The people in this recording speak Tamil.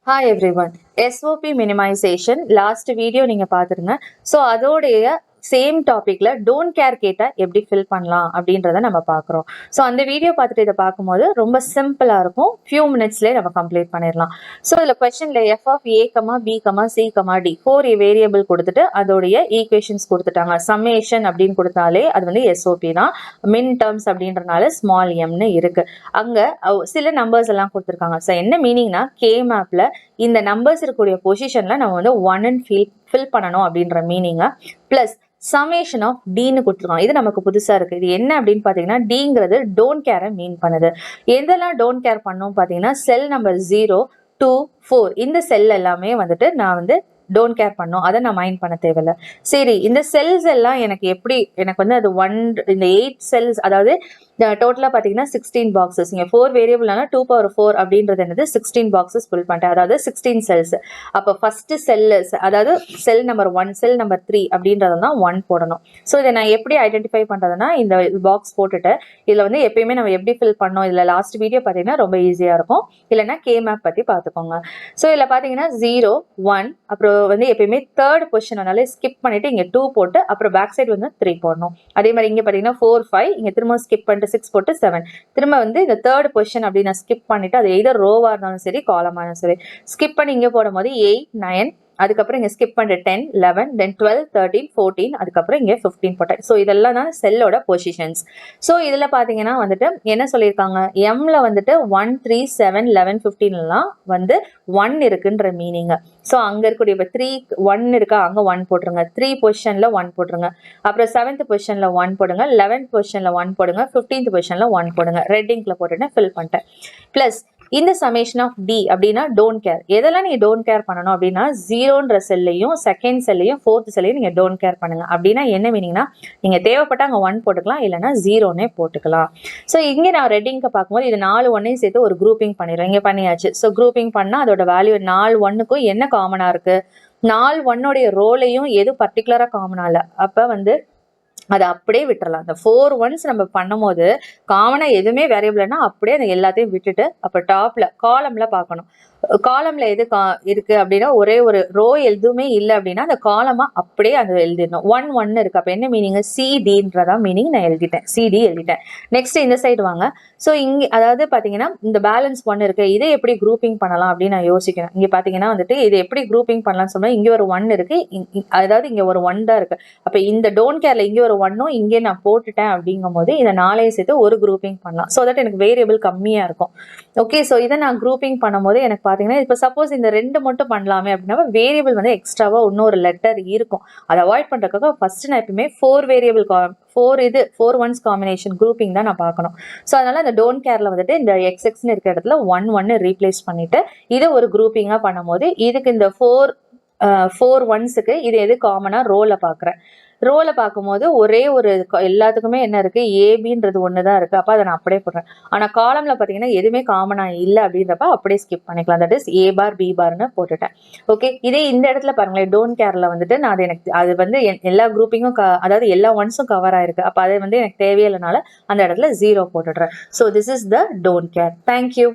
Hi everyone. SOP minimization last video நீங்க பாத்துருங்க. ஸோ அதோடைய சேம் டாபிக்ல டோன்ட் கேர் கேட்டா எப்படி ஃபில் பண்ணலாம் அப்படின்றத நம்ம பார்க்குறோம். ஸோ அந்த வீடியோ பார்த்துட்டு இதை பார்க்கும்போது ரொம்ப சிம்பிளா இருக்கும். ஃபியூ மினிட்ஸ்லேயே நம்ம கம்ப்ளீட் பண்ணிடலாம். ஸோ இதில் கொஸ்டின்ல f of a comma b comma c comma d 4 variable கொடுத்துட்டு அதோடைய ஈக்குவேஷன்ஸ் கொடுத்துட்டாங்க. சம்மேஷன் அப்படின்னு கொடுத்தாலே அது வந்து எஸ்ஓபி தான். மின் டேர்ம்ஸ் அப்படின்றனால ஸ்மால் எம்னு இருக்கு. அங்க சில நம்பர்ஸ் எல்லாம் கொடுத்துருக்காங்க. ஸோ என்ன மீனிங்னா கே மேப்ல இந்த நம்பர்ஸ் இருக்கக்கூடிய பொசிஷன்ல நம்ம வந்து ஒன் அண்ட் ஃபில் பண்ணணும் அப்படின்ற மீனிங்கா பிளஸ் சமேஷன் ஆஃப் டின்னு கொடுத்துருக்கோம். இது நமக்கு புதுசா இருக்கு. இது என்ன அப்படின்னு பாத்தீங்கன்னா டிங்கிறது டோன்ட் கேரை மீன் பண்ணுது. எதெல்லாம் டோன்ட் கேர் பண்ணோம் பாத்தீங்கன்னா செல் நம்பர் 0, 2, 4 இந்த செல் எல்லாமே வந்துட்டு நான் வந்து டோன்ட் கேர் பண்ணும். அதை நான் மைண்ட் பண்ண தேவையில்ல. சரி, இந்த செல்ஸ் எல்லாம் எனக்கு வந்து அது இந்த 8 செல்ஸ், அதாவது டோட்டலா பாத்தீங்கன்னா 16 பாக்ஸஸ். இங்க 4 வேரியபிள்னால 2 பவர் 4 அப்படின்றது என்னது 16 பாக்ஸஸ் ஃபில் பண்ணிட்டேன். அதாவது 16 செல்ஸ். அப்ப ஃபர்ஸ்ட் செல், அதாவது செல் நம்பர் 1, செல் நம்பர் 3 அப்படின்றதான் 1 போடணும். ஸோ இதை நான் எப்படி ஐடென்டிஃபை பண்றதுன்னா இந்த பாக்ஸ் போட்டுட்டு இதுல வந்து எப்பயுமே நம்ம எப்படி ஃபில் பண்ணோம், இதுல லாஸ்ட் வீடியோ பாத்தீங்கன்னா ரொம்ப ஈஸியா இருக்கும். இல்லைன்னா கே மேப் பத்தி பாத்துக்கோங்க. ஸோ இதுல பாத்தீங்கன்னா 0, 1, அப்புறம் வந்து எப்பயுமே தேர்ட் பொசிஷன் அதனால ஸ்கிப் பண்ணிட்டு இங்க 2 போட்டு அப்புறம் பேக் சைடு வந்து 3 போடணும். அதே மாதிரி இங்க பாத்தீங்கன்னா 4, 5 இங்க திரும்ப ஸ்கிப் பண்ணிட்டு 6 போட்டு 7 திரும்ப வந்து இந்த தேர்ட் பொசிஷன் அப்படி நான் ஸ்கிப் பண்ணிட்டு அது எதர் ரோவா இருந்தாலும் சரி காலமா இருந்தாலும் சரி ஸ்கிப் பண்ணி இங்க போடும் போது 8, 9 அதுக்கப்புறம் இங்க ஸ்கிப் பண்ணிட்டு 10, 11 தென் 12, 13, 14 அதுக்கப்புறம் இங்க 15 போட்டேன். ஸோ இதெல்லாம் தான் செல்லோட பொசிஷன்ஸ். ஸோ இதுல பாத்தீங்கன்னா வந்துட்டு என்ன சொல்லியிருக்காங்க, எம்ல வந்துட்டு 1, 3, 7, 11, 15 எல்லாம் வந்து 1 இருக்குன்ற மீனிங். ஸோ அங்க இருக்கக்கூடிய இப்போ 3, 1 இருக்கா, அங்க 1 போட்டுருங்க. 3 பொசிஷன்ல 1 போட்டுருங்க. அப்புறம் 7th பொசிஷன்ல 1 போடுங்க. 11th பொசிஷன்ல 1 போடுங்க. 15th பொசிஷன்ல 1 போடுங்க. ரெட் இங்க்ல போட்டுட்டு ஃபில் பண்ணிட்டேன். பிளஸ் இந்த சமேஷன் ஆஃப் டி அப்படின்னா டோன்ட் கேர். எதெல்லாம் நீங்க டோன்ட் கேர் பண்ணணும் அப்படின்னா 0ன்ற செல்லையும் செகண்ட் செல்லையும் 4th செல்லையும் நீங்க டோன்ட் கேர் பண்ணுங்க. அப்படின்னா என்ன மீனிங்னா நீங்க தேவைப்பட்ட அங்க 1 போட்டுக்கலாம், இல்லைன்னா 0னே போட்டுக்கலாம். ஸோ இங்க நான் ரெட்டிங்க பார்க்கும்போது இது 4 ஒன்னையும் சேர்த்து ஒரு குரூப்பிங் பண்ணிடுறேன். இங்க பண்ணியாச்சு. ஸோ குரூப்பிங் பண்ணா அதோட வேல்யூ 4 1க்கும் என்ன காமனா இருக்கு, 4 1உடைய ரோலையும் எது பர்டிகுலரா காமனா இல்லை. அப்ப வந்து அதை அப்படியே விட்டுறலாம். அந்த 4 ஒன்ஸ் நம்ம பண்ணும் போது காமனா எதுவுமே வேரியபிள்னா அப்படியே அந்த எல்லாத்தையும் விட்டுட்டு அப்ப டாப்ல காலம்ல பார்க்கணும். காலம்ல எது இருக்கு அப்படின்னா ஒரே ஒரு ரோ எதுவுமே இல்லை அப்படின்னா அந்த காலமா அப்படியே அது எழுதிடணும். 1 1 இருக்கு. அப்ப என்ன மீனிங், சிடின்றதா மீனிங். நான் எழுதிட்டேன், சிடி எழுதிட்டேன். நெக்ஸ்ட் இந்த சைடு வாங்க. ஸோ இங்க அதாவது பாத்தீங்கன்னா இந்த பேலன்ஸ் 1 இருக்கு. இதை எப்படி குரூப்பிங் பண்ணலாம் அப்படின்னு நான் யோசிக்கிறேன். இங்க பாத்தீங்கன்னா வந்துட்டு இது எப்படி குரூப்பிங் பண்ணலாம்னு சொன்னா இங்க ஒரு 1 இருக்கு, அதாவது இங்க ஒரு 1 தான் இருக்கு. அப்ப இந்த டோன்ட் கேர்ல இங்க ஒரு 1ம் இங்கே நான் போட்டுட்டேன் அப்படிங்கும் போது இதை 4ஐயும் சேர்த்து ஒரு குரூப்பிங் பண்ணலாம். ஸோ தட் எனக்கு வேரியபிள் கம்மியா இருக்கும். ஓகே, ஸோ இதை நான் குரூப்பிங் பண்ணும்போது எனக்கு பாத்தீங்கன்னா இப்போ சப்போஸ் இந்த 2 மட்டும் பண்ணலாமே அப்படின்னா வேரியபிள் வந்து எக்ஸ்ட்ராவா இன்னொரு லெட்டர் இருக்கும். அதை அவாய்ட் பண்றதுக்காக ஃபர்ஸ்ட் நான் எப்பவுமே 4 வேரியபிள் 4 ஒன்ஸ் காம்பினேஷன் குரூப்பிங் தான் நான் பார்க்கணும். ஸோ அதனால அந்த டோன்ட் கேர்ல வந்துட்டு இந்த எக்ஸ்எக்ஸ்னு இருக்கிற இடத்துல 1 1 ரீப்ளேஸ் பண்ணிட்டு இதை ஒரு குரூப்பிங்கா பண்ணும்போது இதுக்கு இந்த 4 ஒன்ஸுக்கு இது எது காமனா ரோல பாக்குறேன். ரோல பார்க்கும்போது ஒரே ஒரு எல்லாத்துக்குமே என்ன இருக்கு, ஏபின்றது ஒண்ணுதான் இருக்கு. அப்ப அதை நான் அப்படியே போடுறேன். ஆனா காலம்ல பாத்தீங்கன்னா எதுவுமே காமனா இல்லை அப்படின்றப்ப அப்படியே ஸ்கிப் பண்ணிக்கலாம். That is A bar B பார்னு போட்டுட்டேன். ஓகே, இதே இந்த இடத்துல பாருங்களேன், டோன்ட் கேர்ல வந்துட்டு நான் அது வந்து எல்லா குரூப்பிங்கும் அதாவது எல்லா ஒன்ஸும் கவர் ஆயிருக்கு. அப்ப அது வந்து எனக்கு தேவையில்லைனால அந்த இடத்துல 0 போட்டுடுறேன். So this is the don't care. Thank you.